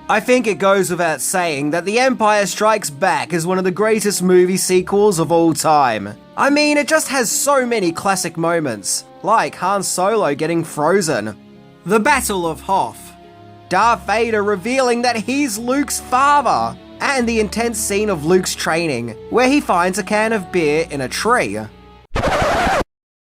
I think it goes without saying that The Empire Strikes Back is one of the greatest movie sequels of all time. I mean, it just has so many classic moments, like Han Solo getting frozen, the Battle of Hoth, Darth Vader revealing that he's Luke's father, and the intense scene of Luke's training, where he finds a can of beer in a tree.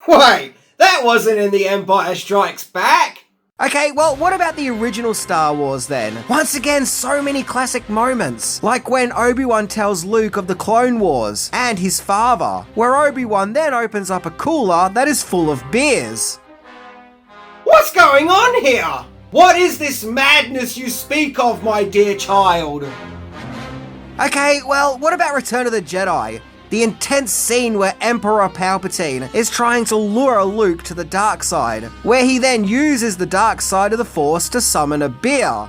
Wait, that wasn't in The Empire Strikes Back! Okay, well, what about the original Star Wars then? Once again, so many classic moments, like when Obi-Wan tells Luke of the Clone Wars and his father, where Obi-Wan then opens up a cooler that is full of beers. What's going on here? What is this madness you speak of, my dear child? Okay, well, what about Return of the Jedi? The intense scene where Emperor Palpatine is trying to lure Luke to the dark side, where he then uses the dark side of the Force to summon a beer.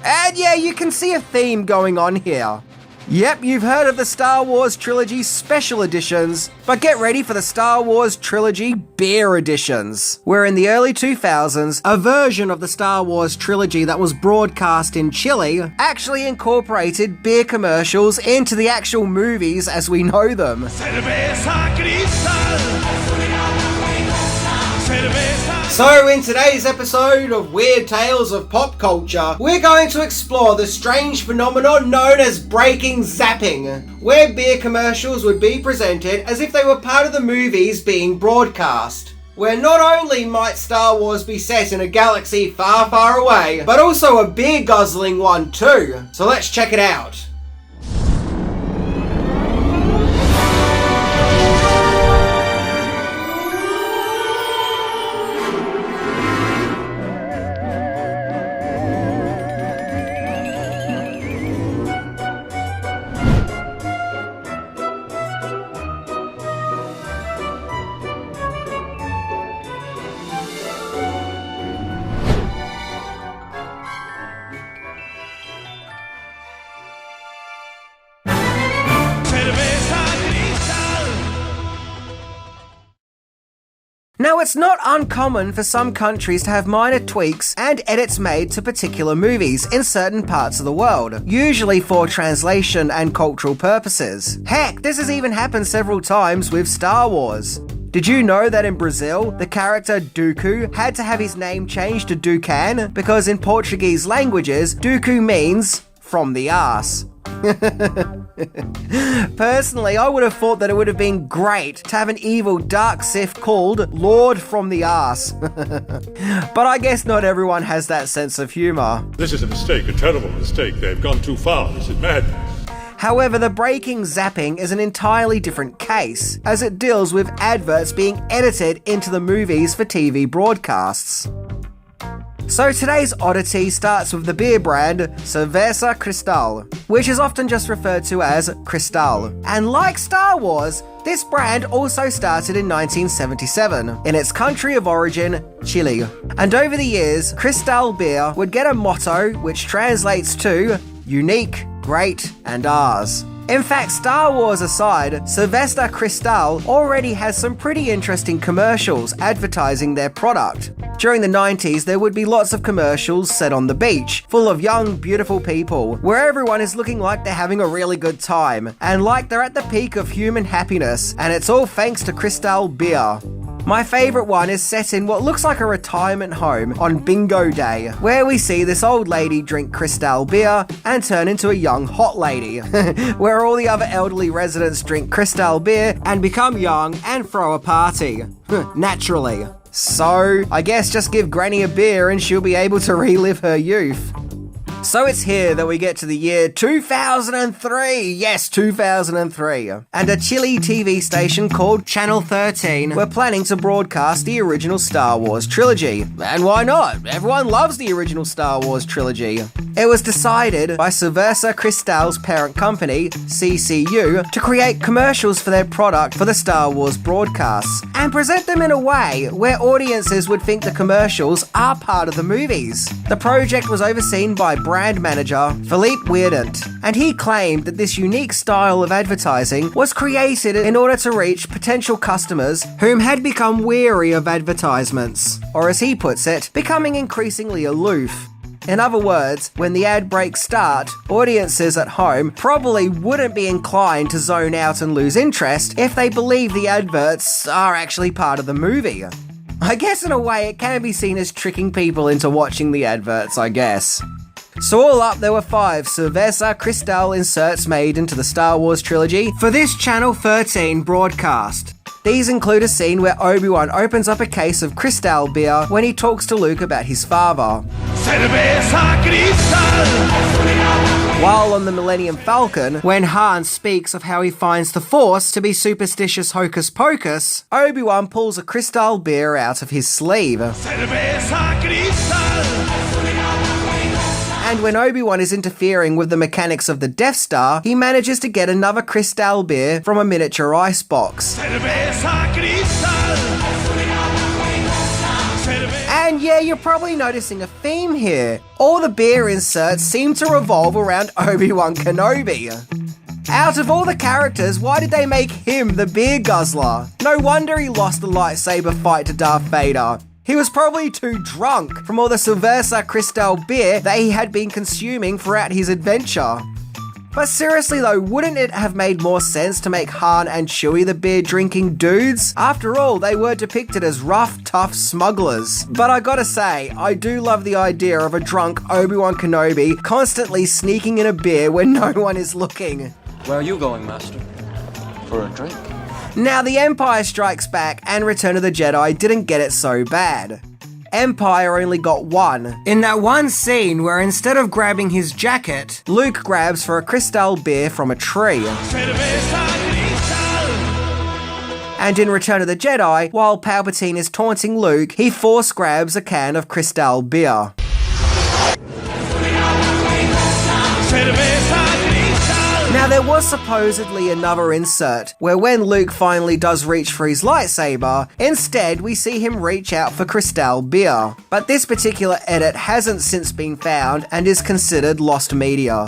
And yeah, you can see a theme going on here. Yep, you've heard of the Star Wars Trilogy Special Editions, but get ready for the Star Wars Trilogy Beer Editions, where in the early 2000s, a version of the Star Wars Trilogy that was broadcast in Chile actually incorporated beer commercials into the actual movies as we know them. So in today's episode of Weird Tales of Pop Culture, we're going to explore the strange phenomenon known as breaking zapping, where beer commercials would be presented as if they were part of the movies being broadcast. Where not only might Star Wars be set in a galaxy far, far away, but also a beer guzzling one too. So let's check it out. Now, it's not uncommon for some countries to have minor tweaks and edits made to particular movies in certain parts of the world, usually for translation and cultural purposes. Heck, this has even happened several times with Star Wars. Did you know that in Brazil, the character Dooku had to have his name changed to Dukan because in Portuguese languages, Dooku means from the arse. Personally, I would have thought that it would have been great to have an evil dark Sith called Lord from the Arse. But I guess not everyone has that sense of humour. This is a mistake, a terrible mistake. They've gone too far. This is madness. However, the breaking zapping is an entirely different case, as it deals with adverts being edited into the movies for TV broadcasts. So today's oddity starts with the beer brand Cerveza Cristal, which is often just referred to as Cristal. And like Star Wars, this brand also started in 1977, in its country of origin, Chile. And over the years, Cristal beer would get a motto which translates to unique, great, and ours. In fact, Star Wars aside, Cerveza Cristal already has some pretty interesting commercials advertising their product. During the 90s, there would be lots of commercials set on the beach, full of young, beautiful people, where everyone is looking like they're having a really good time, and like they're at the peak of human happiness, and it's all thanks to Cristal beer. My favourite one is set in what looks like a retirement home on bingo day, where we see this old lady drink Cristal beer and turn into a young hot lady, where all the other elderly residents drink Cristal beer and become young and throw a party. Naturally. So, I guess just give Granny a beer and she'll be able to relive her youth. So it's here that we get to the year 2003, yes, 2003, and a Chile TV station called Channel 13 were planning to broadcast the original Star Wars trilogy. And why not? Everyone loves the original Star Wars trilogy. It was decided by Cerveza Cristal's parent company, CCU, to create commercials for their product for the Star Wars broadcasts, and present them in a way where audiences would think the commercials are part of the movies. The project was overseen by brand manager, Philippe Weerdent, and he claimed that this unique style of advertising was created in order to reach potential customers whom had become weary of advertisements, or as he puts it, becoming increasingly aloof. In other words, when the ad breaks start, audiences at home probably wouldn't be inclined to zone out and lose interest if they believe the adverts are actually part of the movie. I guess in a way it can be seen as tricking people into watching the adverts, I guess. So all up, there were 5 Cerveza Cristal inserts made into the Star Wars trilogy for this Channel 13 broadcast. These include a scene where Obi-Wan opens up a case of Cristal beer when he talks to Luke about his father. Cerveza Cristal! While on the Millennium Falcon, when Han speaks of how he finds the Force to be superstitious hocus pocus, Obi-Wan pulls a Cristal beer out of his sleeve. Cerveza Cristal! And when Obi-Wan is interfering with the mechanics of the Death Star, he manages to get another Cristal beer from a miniature icebox. And yeah, you're probably noticing a theme here. All the beer inserts seem to revolve around Obi-Wan Kenobi. Out of all the characters, why did they make him the beer guzzler? No wonder he lost the lightsaber fight to Darth Vader. He was probably too drunk from all the Cerveza Cristal beer that he had been consuming throughout his adventure. But seriously though, wouldn't it have made more sense to make Han and Chewie the beer-drinking dudes? After all, they were depicted as rough, tough smugglers. But I gotta say, I do love the idea of a drunk Obi-Wan Kenobi constantly sneaking in a beer when no one is looking. Where are you going, Master? For a drink? Now, The Empire Strikes Back and Return of the Jedi didn't get it so bad. Empire only got one. In that one scene where instead of grabbing his jacket, Luke grabs for a Cristal beer from a tree. And in Return of the Jedi, while Palpatine is taunting Luke, he force grabs a can of Cristal beer. Now, there was supposedly another insert, where when Luke finally does reach for his lightsaber, instead we see him reach out for Cristal beer. But this particular edit hasn't since been found and is considered lost media.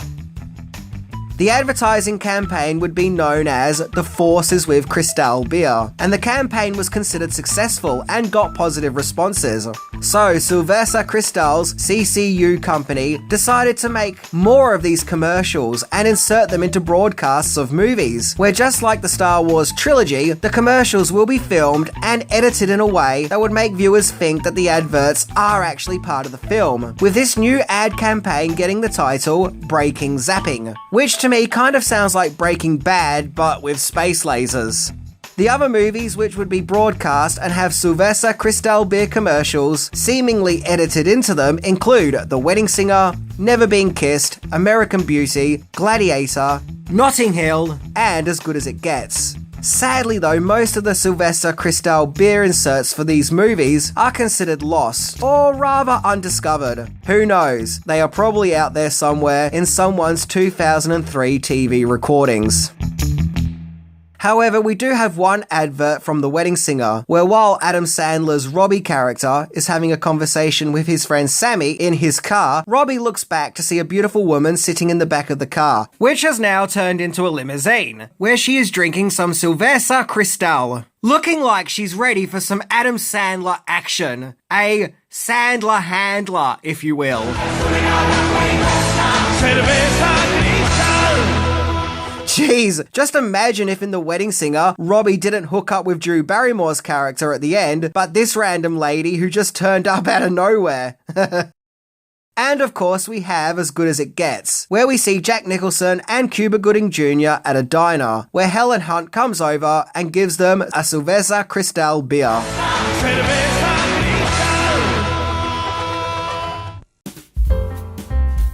The advertising campaign would be known as The Force is with Cristal beer, and the campaign was considered successful and got positive responses. So, Cerveza Cristal's CCU company decided to make more of these commercials and insert them into broadcasts of movies, where just like the Star Wars trilogy, the commercials will be filmed and edited in a way that would make viewers think that the adverts are actually part of the film, with this new ad campaign getting the title Breaking Zapping, which to me kind of sounds like Breaking Bad, but with space lasers. The other movies which would be broadcast and have Cerveza Cristal beer commercials seemingly edited into them include The Wedding Singer, Never Been Kissed, American Beauty, Gladiator, Notting Hill, and As Good as It Gets. Sadly though, most of the Cerveza Cristal beer inserts for these movies are considered lost, or rather undiscovered. Who knows, they are probably out there somewhere in someone's 2003 TV recordings. However, we do have one advert from The Wedding Singer, where while Adam Sandler's Robbie character is having a conversation with his friend Sammy in his car, Robbie looks back to see a beautiful woman sitting in the back of the car, which has now turned into a limousine, where she is drinking some Cerveza Cristal, looking like she's ready for some Adam Sandler action. A Sandler handler, if you will. Jeez, just imagine if in The Wedding Singer, Robbie didn't hook up with Drew Barrymore's character at the end, but this random lady who just turned up out of nowhere. And of course we have As Good as It Gets, where we see Jack Nicholson and Cuba Gooding Jr. at a diner, where Helen Hunt comes over and gives them a Cerveza Cristal beer.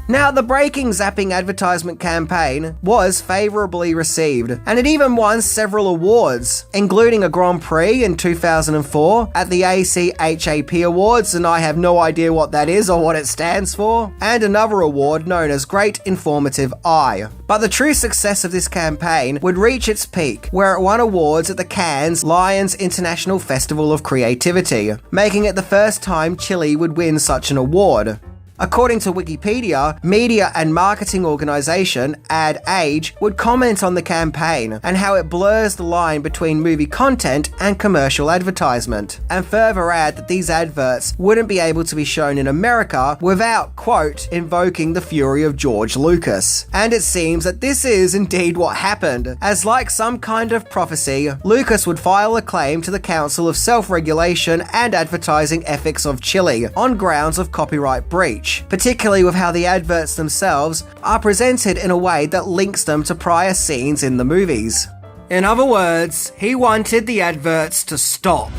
Now, the Breaking Zapping advertisement campaign was favourably received, and it even won several awards, including a Grand Prix in 2004 at the ACHAP Awards, and I have no idea what that is or what it stands for, and another award known as Great Informative Eye. But the true success of this campaign would reach its peak, where it won awards at the Cannes Lions International Festival of Creativity, making it the first time Chile would win such an award. According to Wikipedia, media and marketing organisation Ad Age would comment on the campaign and how it blurs the line between movie content and commercial advertisement, and further add that these adverts wouldn't be able to be shown in America without, quote, invoking the fury of George Lucas. And it seems that this is indeed what happened, as like some kind of prophecy, Lucas would file a claim to the Council of Self-Regulation and Advertising Ethics of Chile on grounds of copyright breach, particularly with how the adverts themselves are presented in a way that links them to prior scenes in the movies. In other words, he wanted the adverts to stop.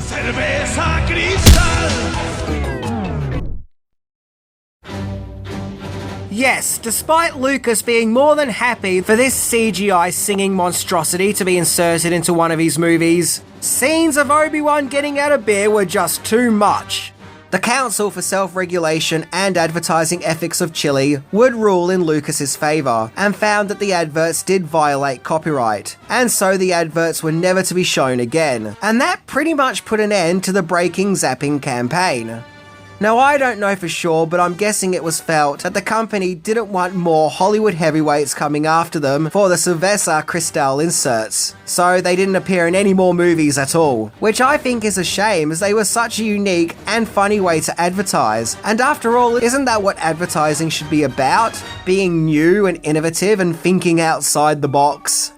Yes, despite Lucas being more than happy for this CGI singing monstrosity to be inserted into one of his movies, scenes of Obi-Wan getting out a beer were just too much. The Council for Self-Regulation and Advertising Ethics of Chile would rule in Lucas's favour and found that the adverts did violate copyright, and so the adverts were never to be shown again, and that pretty much put an end to the Breaking Zapping campaign. Now, I don't know for sure, but I'm guessing it was felt that the company didn't want more Hollywood heavyweights coming after them for the Sylvester Cristal inserts, so they didn't appear in any more movies at all, which I think is a shame as they were such a unique and funny way to advertise. And after all, isn't that what advertising should be about? Being new and innovative and thinking outside the box?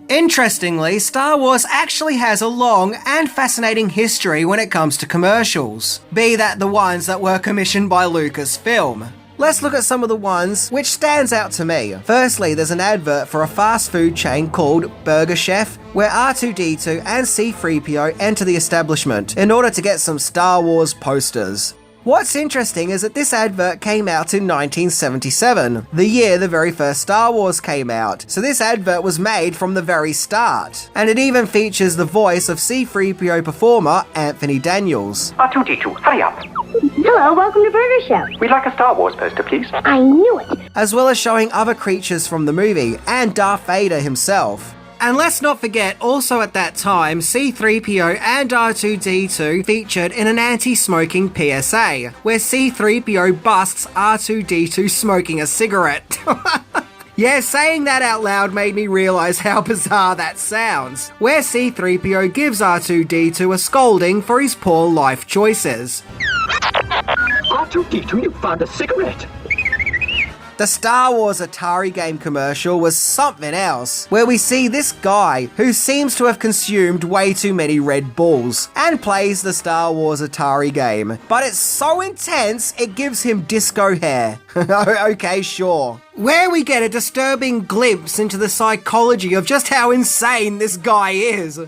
Interestingly, Star Wars actually has a long and fascinating history when it comes to commercials, be that the ones that were commissioned by Lucasfilm. Let's look at some of the ones which stands out to me. Firstly, there's an advert for a fast food chain called Burger Chef, where R2-D2 and C-3PO enter the establishment in order to get some Star Wars posters. What's interesting is that this advert came out in 1977, the year the very first Star Wars came out, so this advert was made from the very start. And it even features the voice of C-3PO performer Anthony Daniels. R2-D2, hurry up. Hello, welcome to Burger Chef. We'd like a Star Wars poster, please. I knew it. As well as showing other creatures from the movie, and Darth Vader himself. And let's not forget, also at that time, C-3PO and R2-D2 featured in an anti-smoking PSA, where C-3PO busts R2-D2 smoking a cigarette. Yeah, saying that out loud made me realise how bizarre that sounds, where C-3PO gives R2-D2 a scolding for his poor life choices. R2-D2, you found a cigarette. The Star Wars Atari game commercial was something else, where we see this guy who seems to have consumed way too many Red Bulls and plays the Star Wars Atari game, but it's so intense it gives him disco hair. Okay, sure. Where we get a disturbing glimpse into the psychology of just how insane this guy is.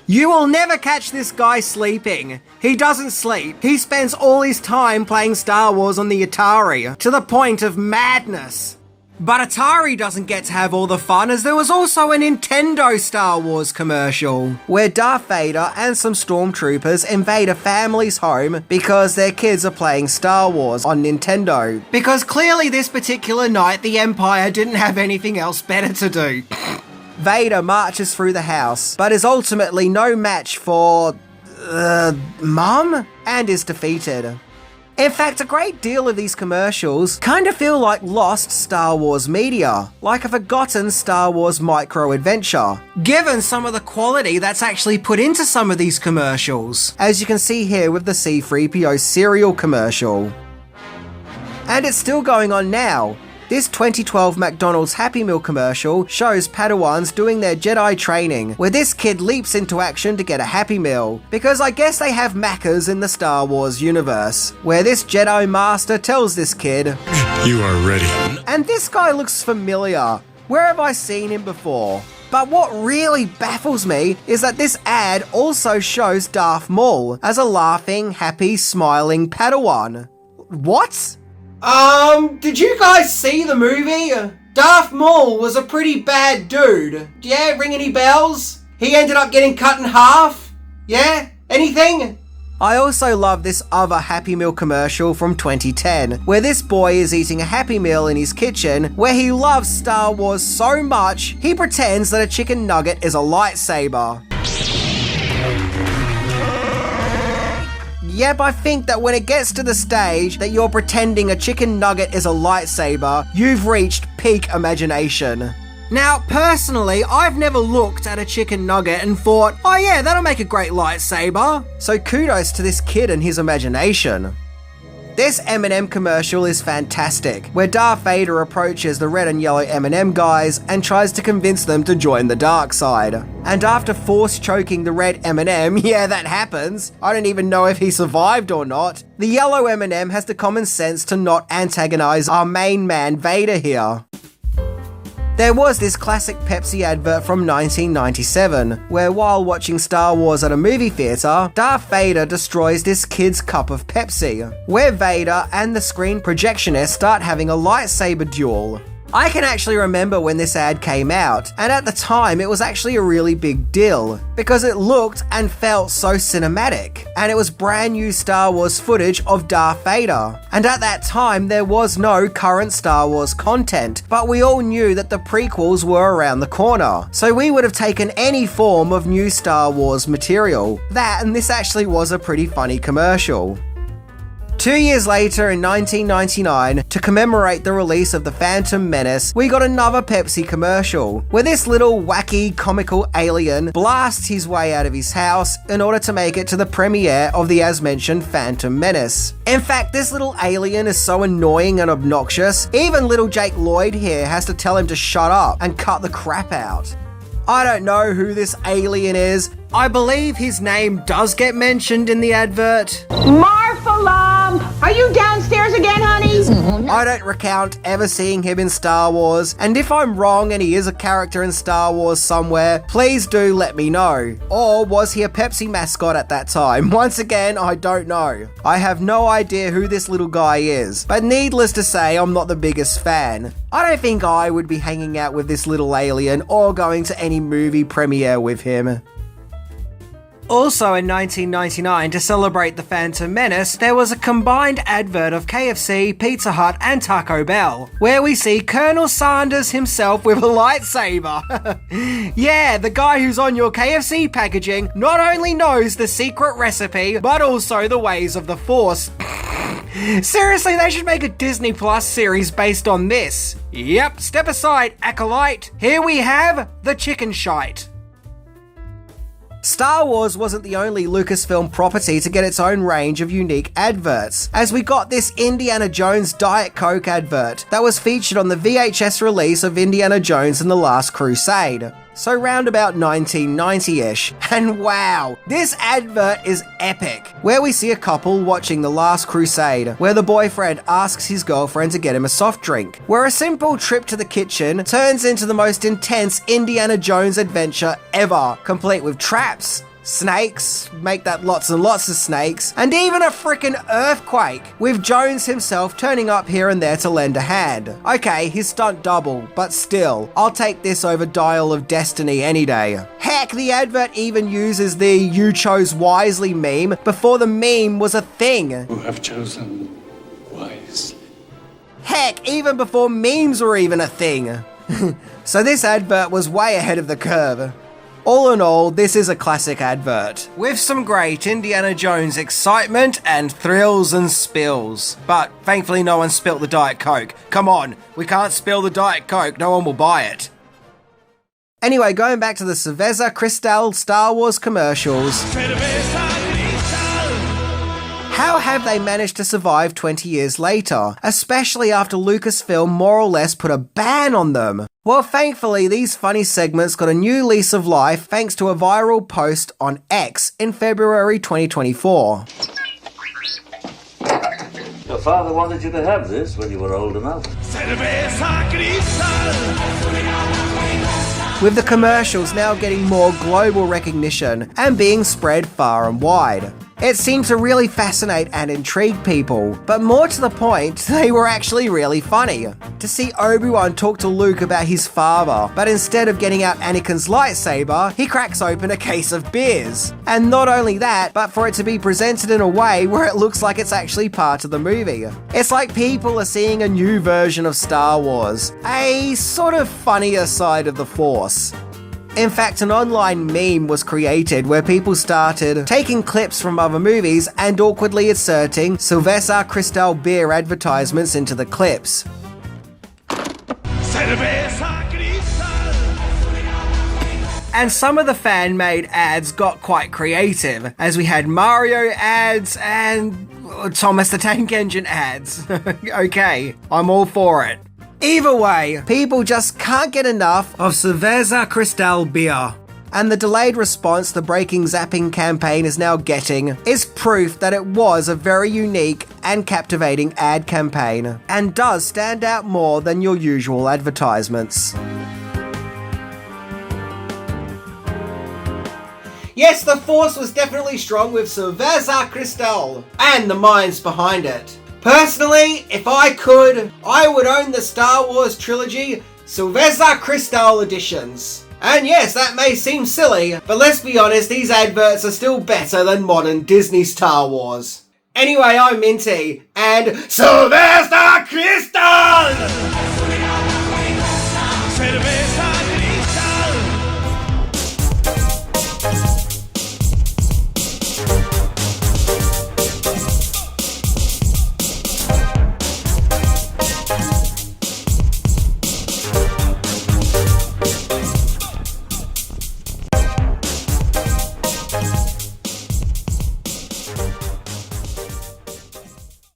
You will never catch this guy sleeping. He doesn't sleep. He spends all his time playing Star Wars on the Atari, to the point of madness. But Atari doesn't get to have all the fun, as there was also a Nintendo Star Wars commercial, where Darth Vader and some stormtroopers invade a family's home because their kids are playing Star Wars on Nintendo. Because clearly this particular night the Empire didn't have anything else better to do. Vader marches through the house, but is ultimately no match for... Mum? And is defeated. In fact, a great deal of these commercials kind of feel like lost Star Wars media, like a forgotten Star Wars micro-adventure, given some of the quality that's actually put into some of these commercials, as you can see here with the C-3PO cereal commercial. And it's still going on now. This 2012 McDonald's Happy Meal commercial shows Padawans doing their Jedi training, where this kid leaps into action to get a Happy Meal, because I guess they have Maccas in the Star Wars universe, where this Jedi Master tells this kid, You are ready. and this guy looks familiar. Where have I seen him before? But what really baffles me is that this ad also shows Darth Maul as a laughing, happy, smiling Padawan. What? Did you guys see the movie? Darth Maul was a pretty bad dude. Yeah, ring any bells? He ended up getting cut in half? Yeah? Anything? I also love this other Happy Meal commercial from 2010, where this boy is eating a Happy Meal in his kitchen, where he loves Star Wars so much, he pretends that a chicken nugget is a lightsaber. Yep, I think that when it gets to the stage that you're pretending a chicken nugget is a lightsaber, you've reached peak imagination. Now, personally, I've never looked at a chicken nugget and thought, oh yeah, that'll make a great lightsaber. So kudos to this kid and his imagination. This M&M commercial is fantastic, where Darth Vader approaches the red and yellow M&M guys and tries to convince them to join the dark side. And after force choking the red M&M, yeah, that happens, I don't even know if he survived or not, the yellow M&M has the common sense to not antagonize our main man Vader here. There was this classic Pepsi advert from 1997, where while watching Star Wars at a movie theatre, Darth Vader destroys this kid's cup of Pepsi, where Vader and the screen projectionist start having a lightsaber duel. I can actually remember when this ad came out, and at the time it was actually a really big deal, because it looked and felt so cinematic, and it was brand new Star Wars footage of Darth Vader. And at that time there was no current Star Wars content, but we all knew that the prequels were around the corner, so we would have taken any form of new Star Wars material. That and this actually was a pretty funny commercial. 2 years later, in 1999, to commemorate the release of The Phantom Menace, we got another Pepsi commercial, where this little wacky, comical alien blasts his way out of his house in order to make it to the premiere of the as-mentioned Phantom Menace. In fact, this little alien is so annoying and obnoxious, even little Jake Lloyd here has to tell him to shut up and cut the crap out. I don't know who this alien is. I believe his name does get mentioned in the advert. Marfalam! Are you downstairs again, honey? I don't recount ever seeing him in Star Wars, and if I'm wrong and he is a character in Star Wars somewhere, please do let me know. Or was he a Pepsi mascot at that time? Once again, I don't know. I have no idea who this little guy is, but needless to say, I'm not the biggest fan. I don't think I would be hanging out with this little alien or going to any movie premiere with him. Also in 1999, to celebrate the Phantom Menace, there was a combined advert of KFC, Pizza Hut and Taco Bell, where we see Colonel Sanders himself with a lightsaber. Yeah, the guy who's on your KFC packaging not only knows the secret recipe, but also the ways of the Force. Seriously, they should make a Disney Plus series based on this. Yep, step aside, acolyte. Here we have the chicken shite. Star Wars wasn't the only Lucasfilm property to get its own range of unique adverts, as we got this Indiana Jones Diet Coke advert that was featured on the VHS release of Indiana Jones and the Last Crusade. So round about 1990-ish. And wow, this advert is epic, where we see a couple watching The Last Crusade, where the boyfriend asks his girlfriend to get him a soft drink, where a simple trip to the kitchen turns into the most intense Indiana Jones adventure ever, complete with traps, snakes, make that lots and lots of snakes, and even a frickin' earthquake, with Jones himself turning up here and there to lend a hand. Okay, his stunt double, but still, I'll take this over Dial of Destiny any day. Heck, the advert even uses the "you chose wisely" meme before the meme was a thing. You have chosen wisely. Heck, even before memes were even a thing. So this advert was way ahead of the curve. All in all, this is a classic advert, with some great Indiana Jones excitement and thrills and spills. But thankfully no one spilt the Diet Coke. Come on, we can't spill the Diet Coke, no one will buy it. Anyway, going back to the Cerveza Cristal Star Wars commercials. How have they managed to survive 20 years later, especially after Lucasfilm more or less put a ban on them? Well, thankfully, these funny segments got a new lease of life thanks to a viral post on X in February 2024. Your father wanted you to have this when you were old enough. With the commercials now getting more global recognition and being spread far and wide. It seemed to really fascinate and intrigue people, but more to the point, they were actually really funny. To see Obi-Wan talk to Luke about his father, but instead of getting out Anakin's lightsaber, he cracks open a case of beers. And not only that, but for it to be presented in a way where it looks like it's actually part of the movie. It's like people are seeing a new version of Star Wars, a sort of funnier side of the Force. In fact, an online meme was created where people started taking clips from other movies and awkwardly inserting Cerveza Cristal beer advertisements into the clips. And some of the fan-made ads got quite creative, as we had Mario ads and Thomas the Tank Engine ads. Okay, I'm all for it. Either way, people just can't get enough of Cerveza Cristal beer. And the delayed response the Breaking Zapping campaign is now getting is proof that it was a very unique and captivating ad campaign, and does stand out more than your usual advertisements. Yes, the force was definitely strong with Cerveza Cristal and the minds behind it. Personally, if I could, I would own the Star Wars trilogy Cerveza Cristal editions. And yes, that may seem silly, but let's be honest, these adverts are still better than modern Disney Star Wars. Anyway, I'm Minty, and Cerveza Cristal!